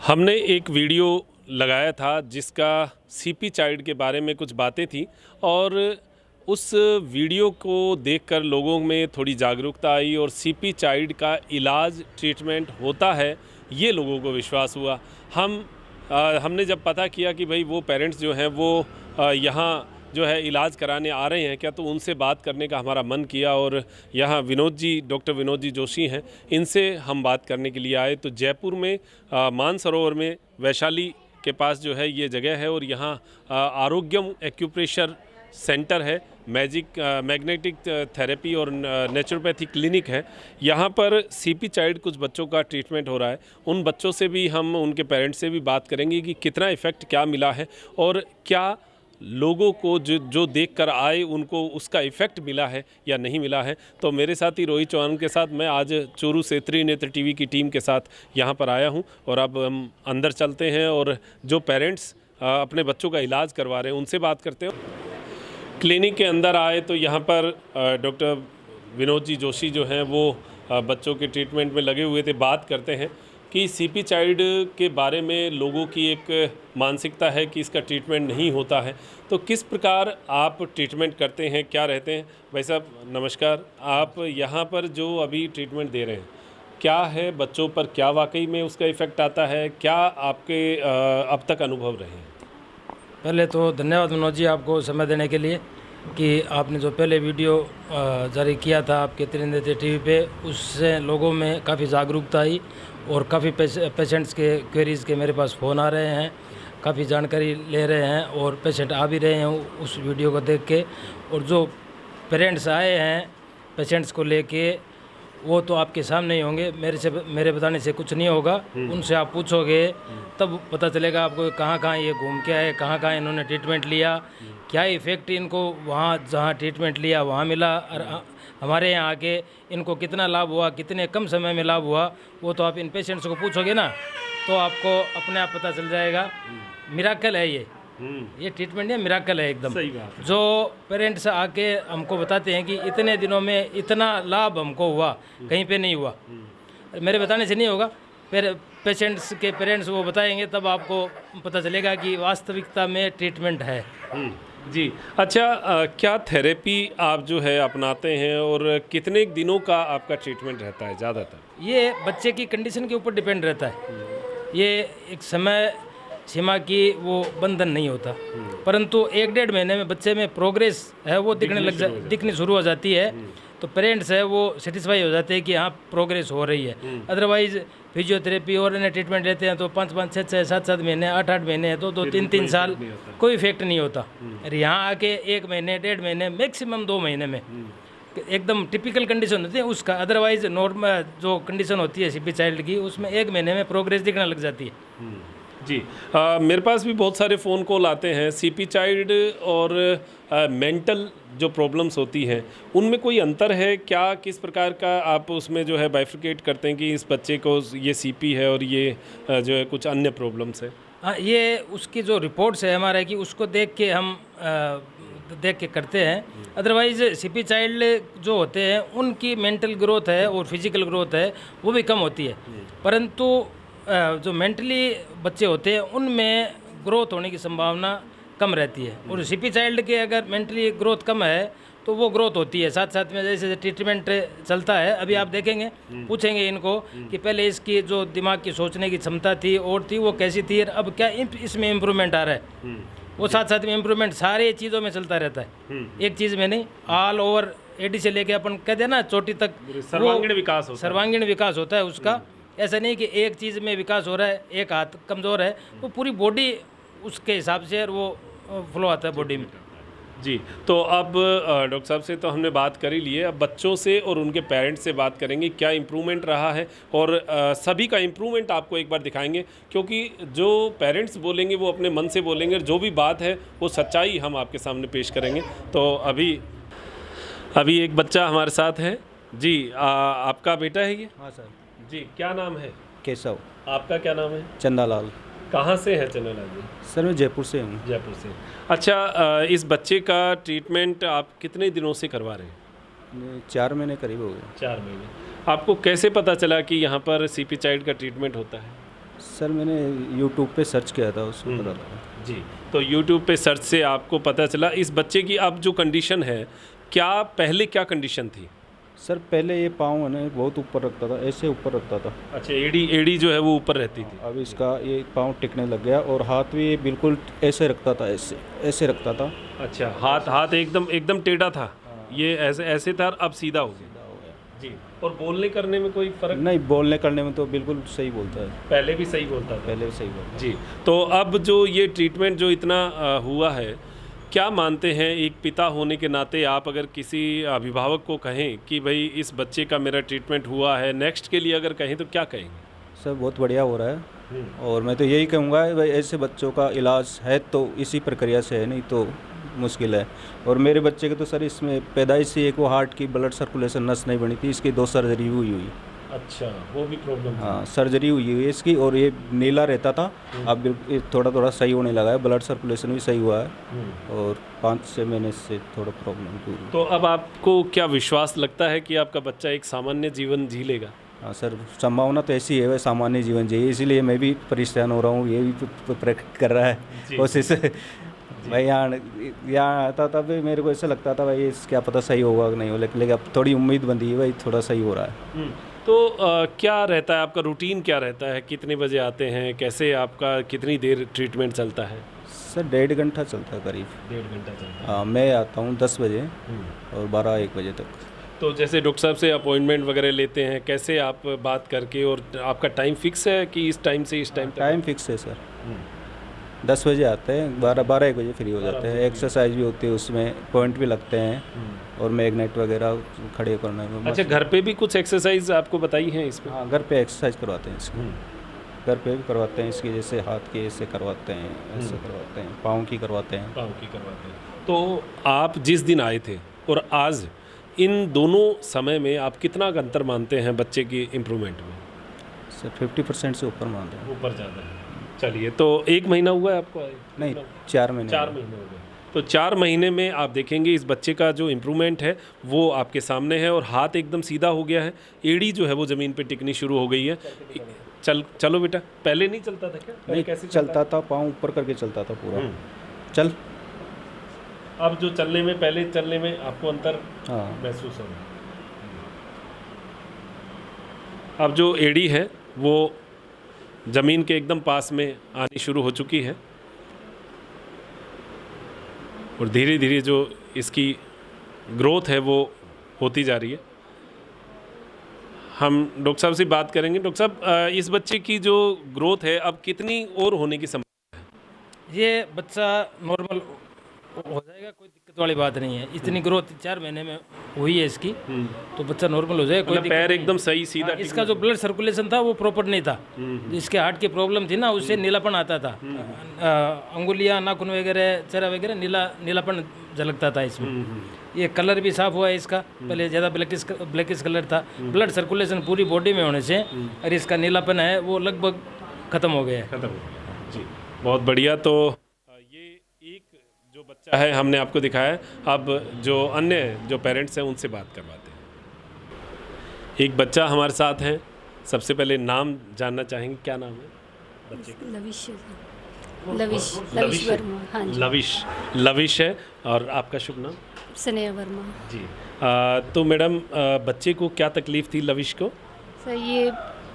हमने एक वीडियो लगाया था जिसका सीपी चाइल्ड के बारे में कुछ बातें थी और उस वीडियो को देखकर लोगों में थोड़ी जागरूकता आई और सीपी चाइल्ड का इलाज ट्रीटमेंट होता है, ये लोगों को विश्वास हुआ। हमने जब पता किया कि भाई वो पेरेंट्स जो हैं वो यहाँ जो है इलाज कराने आ रहे हैं क्या, तो उनसे बात करने का हमारा मन किया और यहाँ डॉक्टर विनोद जी जोशी हैं, इनसे हम बात करने के लिए आए। तो जयपुर में मानसरोवर में वैशाली के पास जो है ये जगह है और यहाँ आरोग्यम एक्यूप्रेशर सेंटर है, मैग्नेटिक थेरेपी और नेचुरोपैथी क्लिनिक है। यहाँ पर सीपी चाइल्ड कुछ बच्चों का ट्रीटमेंट हो रहा है। उन बच्चों से भी हम उनके पेरेंट्स से भी बात करेंगे कि कितना इफ़ेक्ट क्या मिला है और क्या लोगों को जो देख कर आए उनको उसका इफ़ेक्ट मिला है या नहीं मिला है। तो मेरे साथी रोहित चौहान के साथ मैं आज चूरू से त्रिनेत्र टीवी की टीम के साथ यहाँ पर आया हूँ और अब हम अंदर चलते हैं और जो पेरेंट्स अपने बच्चों का इलाज करवा रहे हैं उनसे बात करते हैं। क्लिनिक के अंदर आए तो यहाँ पर डॉक्टर विनोद जी जोशी जो हैं वो बच्चों के ट्रीटमेंट में लगे हुए थे। बात करते हैं कि सीपी चाइल्ड के बारे में लोगों की एक मानसिकता है कि इसका ट्रीटमेंट नहीं होता है, तो किस प्रकार आप ट्रीटमेंट करते हैं, क्या रहते हैं? भाई साहब नमस्कार, आप यहाँ पर जो अभी ट्रीटमेंट दे रहे हैं क्या है, बच्चों पर क्या वाकई में उसका इफ़ेक्ट आता है, क्या आपके अब तक अनुभव रहे हैं? पहले तो धन्यवाद मनोज जी, आपको समय देने के लिए कि आपने जो पहले वीडियो जारी किया था आपके त्रिनेत्र टीवी पे, उससे लोगों में काफ़ी जागरूकता आई और काफ़ी पेशेंट्स के क्वेरीज़ के मेरे पास फ़ोन आ रहे हैं, काफ़ी जानकारी ले रहे हैं और पेशेंट आ भी रहे हैं उस वीडियो को देख के। और जो पेरेंट्स आए हैं पेशेंट्स को लेके वो तो आपके सामने ही होंगे, मेरे बताने से कुछ नहीं होगा। उनसे आप पूछोगे तब पता चलेगा आपको कहाँ कहाँ ये घूम के आए, कहाँ कहाँ इन्होंने ट्रीटमेंट लिया, क्या इफ़ेक्ट इनको वहाँ जहाँ ट्रीटमेंट लिया वहाँ मिला और हमारे यहाँ आके इनको कितना लाभ हुआ, कितने कम समय में लाभ हुआ, वो तो आप इन पेशेंट्स को पूछोगे ना तो आपको अपने आप पता चल जाएगा। मिराकल है ये ट्रीटमेंट है, मिराकल है एकदम। सही बात। जो पेरेंट्स आके हमको बताते हैं कि इतने दिनों में इतना लाभ हमको हुआ, कहीं पे नहीं हुआ, मेरे बताने से नहीं होगा, पेशेंट्स के पेरेंट्स वो बताएंगे तब आपको पता चलेगा कि वास्तविकता में ट्रीटमेंट है। जी अच्छा, क्या थेरेपी आप जो है अपनाते हैं और कितने दिनों का आपका ट्रीटमेंट रहता है ज़्यादातर? ये बच्चे की कंडीशन के ऊपर डिपेंड रहता है, ये एक समय सीमा की वो बंधन नहीं होता, परंतु 1-1.5 महीने में बच्चे में प्रोग्रेस है वो दिखनी शुरू हो जाती है। तो पेरेंट्स है वो सेटिस्फाई हो जाते हैं कि हाँ प्रोग्रेस हो रही है। अदरवाइज फिजियोथेरेपी और अन्य ट्रीटमेंट लेते हैं तो 5-5, 6-6, 7-7 महीने, 8-8 महीने, 2-2, 3-3 साल कोई इफेक्ट नहीं होता। और यहाँ आके 1 महीने, 1.5 महीने, मैक्सिमम 2 महीने में एकदम टिपिकल कंडीशन होती है उसका। अदरवाइज नॉर्मल जो कंडीशन होती है सीपी चाइल्ड की, उसमें 1 महीने में प्रोग्रेस दिखने लग जाती है। जी मेरे पास भी बहुत सारे फ़ोन कॉल आते हैं। सीपी चाइल्ड और मेंटल जो प्रॉब्लम्स होती हैं उनमें कोई अंतर है क्या? किस प्रकार का आप उसमें जो है बाइफरकेट करते हैं कि इस बच्चे को ये सीपी है और ये जो है कुछ अन्य प्रॉब्लम्स है? हाँ, ये उसकी जो रिपोर्ट्स है हमारे की, उसको देख के हम देख के करते हैं। अदरवाइज सीपी चाइल्ड जो होते हैं उनकी मेंटल ग्रोथ है और फिजिकल ग्रोथ है वो भी कम होती है, परंतु जो मेंटली बच्चे होते हैं उनमें ग्रोथ होने की संभावना कम रहती है। और सीपी चाइल्ड के अगर मेंटली ग्रोथ कम है तो वो ग्रोथ होती है साथ साथ में। जैसे ट्रीटमेंट चलता है, अभी आप देखेंगे, पूछेंगे इनको कि पहले इसकी जो दिमाग की सोचने की क्षमता थी और थी वो कैसी थी, अब क्या इसमें इम्प्रूवमेंट आ रहा है। वो साथ साथ में इम्प्रूवमेंट सारे चीज़ों में चलता रहता है, एक चीज़ में नहीं, ऑल ओवर एडी से लेके अपन कहते हैं ना चोटी तक सर्वांगीण विकास होता है उसका। ऐसा नहीं कि एक चीज़ में विकास हो रहा है, एक हाथ कमज़ोर है, वो पूरी बॉडी उसके हिसाब से वो फ्लो आता है बॉडी में। जी तो अब डॉक्टर साहब से तो हमने बात कर ही ली है, अब बच्चों से और उनके पेरेंट्स से बात करेंगे क्या इम्प्रूवमेंट रहा है और सभी का इम्प्रूवमेंट आपको एक बार दिखाएंगे, क्योंकि जो पेरेंट्स बोलेंगे वो अपने मन से बोलेंगे और जो भी बात है वो सच्चाई हम आपके सामने पेश करेंगे। तो अभी एक बच्चा हमारे साथ है जी। आपका बेटा है ये? हाँ सर। जी क्या नाम है? केशव। आपका क्या नाम है? चंदालाल। कहाँ से है चंदालाल जी? सर मैं जयपुर से हूँ। जयपुर से। अच्छा, इस बच्चे का ट्रीटमेंट आप कितने दिनों से करवा रहे हैं? 4 महीने करीब हो गए। 4 महीने। आपको कैसे पता चला कि यहाँ पर सीपी चाइल्ड का ट्रीटमेंट होता है? सर मैंने यूट्यूब पे सर्च किया था, उसमें पता लगा। जी, तो यूट्यूब पे सर्च से आपको पता चला। इस बच्चे की अब जो कंडीशन है, क्या पहले क्या कंडीशन थी? सर पहले ये पाँव है ना बहुत ऊपर रखता था, ऐसे ऊपर रखता था। अच्छा, एड़ी एड़ी जो है वो ऊपर रहती थी। अब इसका ये पाँव टिकने लग गया और हाथ भी ये बिल्कुल ऐसे रखता था, ऐसे ऐसे रखता था। अच्छा, हाथ हाथ एकदम एकदम टेढ़ा था, ये ऐसे ऐसे था, अब सीधा हो गया। जी, और बोलने करने में कोई फर्क? नहीं, बोलने करने में तो बिल्कुल सही बोलता है, पहले भी सही बोलता था। पहले भी सही बोलता है। जी, तो अब जो ये ट्रीटमेंट जो इतना हुआ है, क्या मानते हैं एक पिता होने के नाते, आप अगर किसी अभिभावक को कहें कि भाई इस बच्चे का मेरा ट्रीटमेंट हुआ है, नेक्स्ट के लिए अगर कहें तो क्या कहेंगे? सर बहुत बढ़िया हो रहा है और मैं तो यही कहूँगा भाई ऐसे बच्चों का इलाज है तो इसी प्रक्रिया से है, नहीं तो मुश्किल है। और मेरे बच्चे के तो सर इसमें पैदाइश से एक वो हार्ट की ब्लड सर्कुलेशन नस नहीं बनी थी, इसकी 2 सर्जरी हुई। अच्छा, वो भी प्रॉब्लम? हाँ, सर्जरी हुई है इसकी और ये नीला रहता था, अब थोड़ा थोड़ा सही होने लगा है, ब्लड सर्कुलेशन भी सही हुआ है और 5-6 महीने से थोड़ा प्रॉब्लम दूर हुई। तो अब आपको क्या विश्वास लगता है कि आपका बच्चा एक सामान्य जीवन जी लेगा? हाँ सर, संभावना तो ऐसी है, वह सामान्य जीवन जिए, इसीलिए मैं भी परेशान हो रहा हूँ, ये भी कर रहा है कोशिश। भाई यहाँ आता था भाई मेरे को ऐसा लगता था भाई क्या पता सही होगा कि नहीं हो, लेकिन अब थोड़ी उम्मीद बंधी है भाई, थोड़ा सही हो रहा है। तो क्या रहता है आपका रूटीन, क्या रहता है, कितने बजे आते हैं, कैसे आपका कितनी देर ट्रीटमेंट चलता है? सर 1.5 घंटा चलता है करीब। 1.5 घंटा चलता है? हाँ, मैं आता हूँ 10 बजे और 12-1 बजे तक। तो जैसे डॉक्टर साहब से अपॉइंटमेंट वगैरह लेते हैं, कैसे आप बात करके, और आपका टाइम फिक्स है कि इस टाइम से इस टाइम तक? टाइम फिक्स है सर, 10 बजे आते हैं, 12-1 बजे फ्री हो जाते हैं। एक्सरसाइज भी होती है उसमें, पॉइंट भी लगते हैं और मैग्नेट वगैरह खड़े करने में। अच्छा, घर पे भी कुछ एक्सरसाइज आपको बताई हैं इसमें? हाँ, घर पे एक्सरसाइज करवाते हैं इसकी, घर पे भी करवाते हैं इसकी, जैसे हाथ की ऐसे करवाते हैं, ऐसे करवाते हैं, पाँव की करवाते हैं। पाँव की करवाते हैं। तो आप जिस दिन आए थे और आज, इन दोनों समय में आप कितना अंतर मानते हैं बच्चे की इम्प्रूवमेंट में? सर 50% से ऊपर मानते हैं। ऊपर ज़्यादा है। चलिए, तो 1 महीना हुआ है आपको आए? नहीं, 4 महीने। 4 महीने हो गए। तो 4 महीने में आप देखेंगे इस बच्चे का जो इम्प्रूवमेंट है वो आपके सामने है, और हाथ एकदम सीधा हो गया है, एड़ी जो है वो ज़मीन पे टिकनी शुरू हो गई है। चलो बेटा, पहले नहीं चलता था क्या? नहीं, कैसे चलता था, पाँव ऊपर करके चलता था पूरा। चल, अब जो चलने में, पहले चलने में आपको अंतर हाँ महसूस हो रहा है? अब जो एड़ी है वो ज़मीन के एकदम पास में आनी शुरू हो चुकी है, और धीरे धीरे जो इसकी ग्रोथ है वो होती जा रही है। हम डॉक्टर साहब से बात करेंगे। डॉक्टर साहब, इस बच्चे की जो ग्रोथ है अब कितनी और होने की संभावना है? ये बच्चा नॉर्मल हो जाएगा, कोई दिक्कत वाली बात नहीं है। इतनी ग्रोथ 4 महीने में हुई है इसकी, तो बच्चा नॉर्मल हो जाएगा, कोई मतलब दिक्कत पैर नहीं। एकदम सही सीधा? इसका जो ब्लड सर्कुलेशन था वो प्रॉपर नहीं था, इसके हार्ट की प्रॉब्लम थी ना, उससे नीलापन आता था, अंगुलियां, नाखून वगैरह, चेहरा वगैरह नीलापन झलकता था इसमें। ये कलर भी साफ हुआ है इसका, पहले ज़्यादा ब्लैकिश कलर था। ब्लड सर्कुलेशन पूरी बॉडी में होने से और इसका नीलापन है वो लगभग ख़त्म हो गया है। खत्म हो गया जी, बहुत बढ़िया। तो ये एक जो बच्चा है हमने आपको दिखाया। अब जो अन्य जो पेरेंट्स हैं उनसे बात करवाते हैं। एक बच्चा हमारे साथ है, सबसे पहले नाम जानना चाहेंगे, क्या नाम है बच्चे का? लविश वर्मा। हाँ जी, लविश है। और आपका शुभ नाम? स्नेहा वर्मा जी। तो मैडम, बच्चे को क्या तकलीफ़ थी लविश को? सर। ये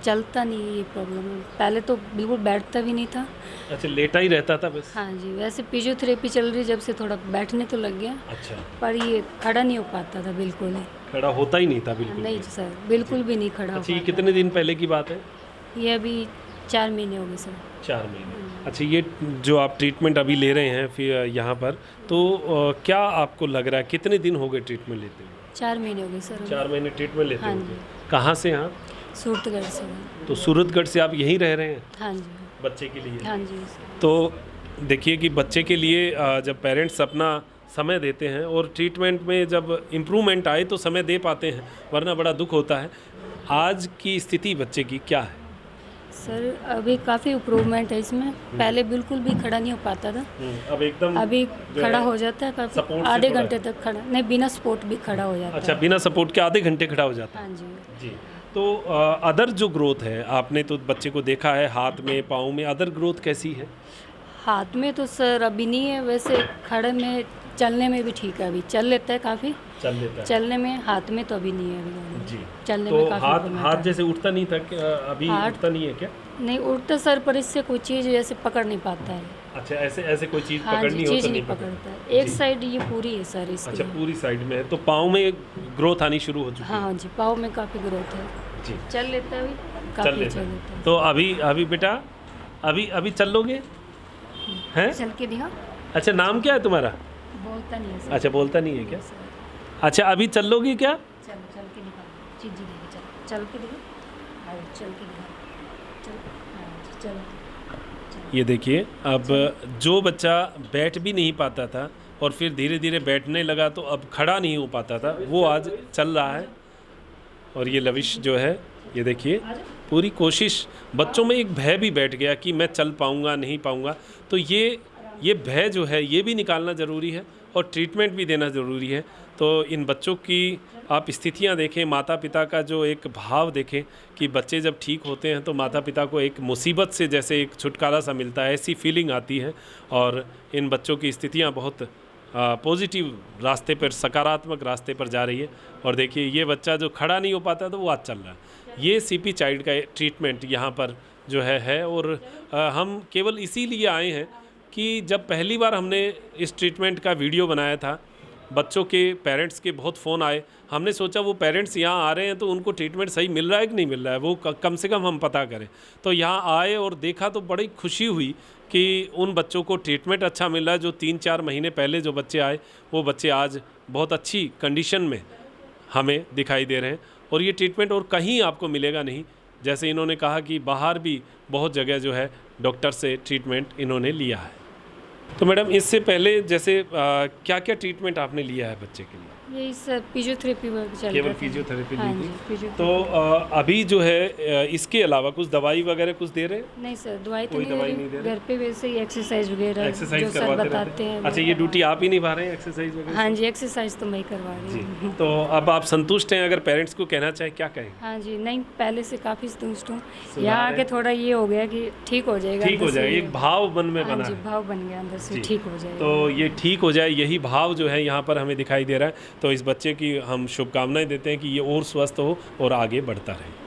चलता नहीं है, ये प्रॉब्लम है। पहले तो बिल्कुल बैठता भी नहीं था। अच्छा, लेटा ही रहता था बस? हाँ जी, वैसे फिजियोथेरेपी चल रही जब से थोड़ा बैठने तो लग गया। अच्छा, पर ये खड़ा नहीं हो पाता था बिल्कुल ही। खड़ा होता ही नहीं था बिल्कुल? नहीं सर, बिल्कुल भी नहीं खड़ा हो अच्छा, ये पाता। कितने दिन पहले की बात है? ये अभी 4 महीने हो गए सर। 4 महीने। अच्छा, ये जो आप ट्रीटमेंट अभी ले रहे हैं फिर यहाँ पर, तो क्या आपको लग रहा है कितने दिन हो गए ट्रीटमेंट लेते हुए? 4 महीने हो गए सर। 4 महीने ट्रीटमेंट लेते हाँ हुए। जी। कहाँ से आप? सूरतगढ़ से। तो सूरतगढ़ से आप यहीं रह रहे हैं हाँ जी। बच्चे के लिए? हाँ जी सर। तो देखिए कि बच्चे के लिए जब पेरेंट्स अपना समय देते हैं और ट्रीटमेंट में जब इम्प्रूवमेंट आए तो समय दे पाते हैं, वरना बड़ा दुख होता है। आज की स्थिति बच्चे की क्या है? सर अभी काफ़ी इम्प्रूवमेंट है इसमें, पहले बिल्कुल भी खड़ा नहीं हो पाता था। अब एकदम अभी जो खड़ा है, हो जाता है काफी, सपोर्ट से आधे थोड़ा घंटे तक खड़ा नहीं, बिना सपोर्ट भी खड़ा हो जाता अच्छा, है। बिना सपोर्ट के आधे घंटे खड़ा हो जाता है? हाँ जी। जी। तो अदर जो ग्रोथ है, आपने तो बच्चे को देखा है हाथ में पाँव में, अदर ग्रोथ कैसी है? हाथ में तो सर अभी नहीं है, वैसे खड़े में चलने में भी ठीक है, अभी चल लेता है काफ़ी। चल लेता है चलने में, हाथ में तो अभी नहीं है अभी। जी। चलने तो में काफ़ी हाथ improvement हाथ है। जैसे उठता नहीं था अभी हाथ- उठता नहीं है क्या? नहीं उठता सर, पर इससे कोई चीज़ ऐसे पकड़ नहीं पाता है। अच्छा, ऐसे ऐसे कोई चीज़ हाँ पकड़नी जी, हो चीज़ तो नहीं नहीं पकड़ता है। एक जी। साइड ये पूरी है सर इसकी। अच्छा, पूरी साइड में है, तो पाँव में ग्रोथ आनी शुरू हो चुकी है? हाँ जी, पाँव में काफ़ी ग्रोथ है। जी, चल लेता है अभी, चल काफ़ी लेता चल है। लेता है। तो अभी अभी बेटा अभी अभी चल लोगे हैं? चल के दिखा, अच्छा, नाम क्या है तुम्हारा? बोलता नहीं है सर। अच्छा, बोलता नहीं है क्या? अच्छा, अभी चल लोगी क्या? चल चल के दिखा, चीज़ देखी, चल चल के दिखा, हाँ चल के दिखा, चल, हाँ जी, चल। ये देखिए, अब जो बच्चा बैठ भी नहीं पाता था और फिर धीरे धीरे बैठने लगा, तो अब खड़ा नहीं हो पाता था, वो आज चल रहा है। और ये लविश जो है, ये देखिए, पूरी कोशिश, बच्चों में एक भय भी बैठ गया कि मैं चल पाऊँगा नहीं पाऊँगा, तो ये भय जो है ये भी निकालना ज़रूरी है और ट्रीटमेंट भी देना ज़रूरी है। तो इन बच्चों की आप स्थितियां देखें, माता पिता का जो एक भाव देखें कि बच्चे जब ठीक होते हैं तो माता पिता को एक मुसीबत से जैसे एक छुटकारा सा मिलता है, ऐसी फीलिंग आती है। और इन बच्चों की स्थितियां बहुत पॉजिटिव रास्ते पर, सकारात्मक रास्ते पर जा रही है। और देखिए, ये बच्चा जो खड़ा नहीं हो पाता तो वो आज चल रहा है। ये सीपी चाइल्ड का ट्रीटमेंट यहाँ पर जो है। और हम केवल इसीलिए आए हैं कि जब पहली बार हमने इस ट्रीटमेंट का वीडियो बनाया था, बच्चों के पेरेंट्स के बहुत फ़ोन आए। हमने सोचा वो पेरेंट्स यहाँ आ रहे हैं तो उनको ट्रीटमेंट सही मिल रहा है कि नहीं मिल रहा है, वो कम से कम हम पता करें। तो यहाँ आए और देखा तो बड़ी खुशी हुई कि उन बच्चों को ट्रीटमेंट अच्छा मिल रहा है। जो 3-4 महीने पहले जो बच्चे आए, वो बच्चे आज बहुत अच्छी कंडीशन में हमें दिखाई दे रहे हैं। और ये ट्रीटमेंट और कहीं आपको मिलेगा नहीं। जैसे इन्होंने कहा कि बाहर भी बहुत जगह जो है डॉक्टर से ट्रीटमेंट इन्होंने लिया है। तो मैडम, इससे पहले जैसे क्या क्या ट्रीटमेंट आपने लिया है बच्चे के लिए? यही सर फिजियोथेरेपी वर्क चल केवल रहा था। फिजियोथेरेपी हाँ ली जी, थी? फिजियोथेरेपी। तो अभी जो है इसके अलावा कुछ दवाई वगैरह कुछ दे रहे हैं? नहीं सर, दवाई तो कोई नहीं दवाई दे नहीं दे रही, रहे? घर पे वैसे ही एक्सरसाइज वगैरह एक्सरसाइज जो सर करवाते बताते रहते हैं। हैं? अच्छा, ये ड्यूटी आप ही निभा रहे हैं एक्सरसाइज वगैरह? हाँ जी, एक्सरसाइज तो मैं ही करवा रही जी। हूँ। तो अब आप संतुष्ट हैं? अगर पेरेंट्स को कहना चाहे, क्या कहेंगे? हाँ जी, नहीं पहले से काफ़ी संतुष्ट हूँ। सुधार यहाँ है? आके थोड़ा ये हो गया कि ठीक हो जाएगा, ठीक हो अंदर से जाए, ये- एक भाव मन में हाँ बना जी, है। भाव बन गया अंदर से, जी। ठीक हो जाएगा। तो ये ठीक हो जाए, यही भाव जो है यहाँ पर हमें दिखाई दे रहा है। तो इस बच्चे की हम शुभकामनाएं देते हैं कि ये और स्वस्थ हो और आगे बढ़ता रहे।